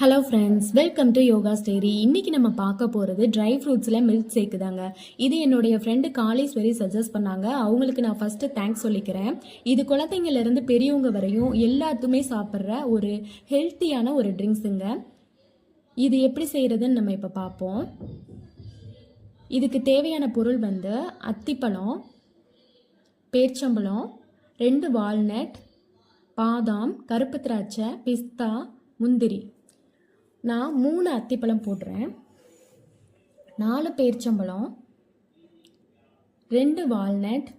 Hello friends, welcome to yoga ஸ்டேரி. இன்றைக்கி நம்ம பார்க்க போகிறது ட்ரை ஃப்ரூட்ஸில் மில்க் ஷேக்கு தாங்க. இது என்னுடைய ஃப்ரெண்டு காளீஸ்வரி சஜஸ்ட் பண்ணாங்க. அவங்களுக்கு நான் ஃபஸ்ட்டு தேங்க்ஸ் சொல்லிக்கிறேன். இது குழந்தைங்கள்லேருந்து பெரியவங்க வரையும் எல்லாத்துமே சாப்பிட்ற ஒரு ஹெல்த்தியான ஒரு ட்ரிங்க்ஸுங்க. இது எப்படி செய்கிறதுன்னு நம்ம இப்போ பார்ப்போம். இதுக்கு தேவையான பொருள் வந்து அத்திப்பழம், பேர்ச்சம்பழம், 2 வால்நட், பாதாம், கருப்பு திராட்சை, பிஸ்தா, முந்திரி. நான் 3 அத்திப்பழம் போடுறேன், 4 பேர்ச்சம்பழம், 2 வால்நட்,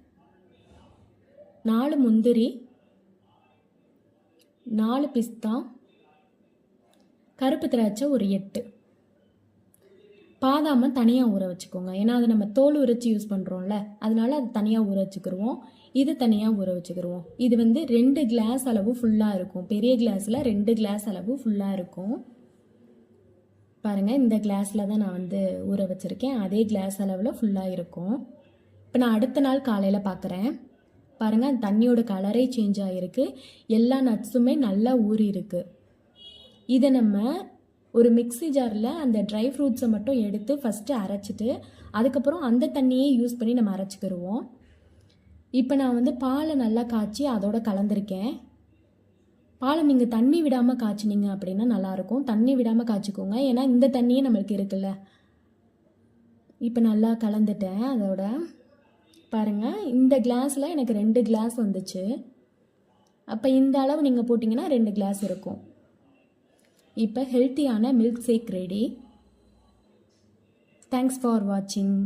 4 முந்திரி, 4 பிஸ்தா, கருப்பு திராட்சை ஒரு 8. பாதாமை தனியாக ஊற வச்சுக்கோங்க, ஏன்னா அது நம்ம தோல் உரிச்சு யூஸ் பண்ணுறோம்ல, அதனால அது தனியாக ஊற வச்சுக்கிடுவோம். இது தனியாக ஊற வச்சுக்கிடுவோம். இது வந்து 2 கிளாஸ் அளவு ஃபுல்லாக இருக்கும். பெரிய கிளாஸில் 2 கிளாஸ் அளவு ஃபுல்லாக இருக்கும். பாருங்கள், இந்த கிளாஸில் தான் நான் வந்து ஊற வச்சுருக்கேன். அதே கிளாஸ் அளவில் ஃபுல்லாக இருக்கும். இப்போ நான் அடுத்த நாள் காலையில் பார்க்குறேன். பாருங்கள், அந்த தண்ணியோட கலரே சேஞ்ச் ஆகிருக்கு. எல்லா நட்ஸுமே நல்லா ஊறி இருக்குது. இதை நம்ம ஒரு மிக்ஸி ஜாரில் அந்த ட்ரை ஃப்ரூட்ஸை மட்டும் எடுத்து ஃபஸ்ட்டு அரைச்சிட்டு அதுக்கப்புறம் அந்த தண்ணியே யூஸ் பண்ணி நம்ம அரைச்சிக்கிடுவோம். இப்போ நான் வந்து பாலை நல்லா காய்ச்சி அதோட கலந்துருக்கேன். பாலை நீங்கள் தண்ணி விடாமல் காய்ச்சினீங்க அப்படின்னா நல்லாயிருக்கும். தண்ணி விடாமல் காய்ச்சிக்கோங்க, ஏன்னா இந்த தண்ணியே நம்மளுக்கு இருக்குல்ல. இப்போ நல்லா கலந்துட்டேன். அதோட பாருங்கள், இந்த கிளாஸில் எனக்கு 2 கிளாஸ் வந்துச்சு. அப்போ இந்த அளவு நீங்கள் போட்டிங்கன்னா 2 கிளாஸ் இருக்கும். இப்போ ஹெல்த்தியான milkshake ready. Thanks for வாட்சிங்.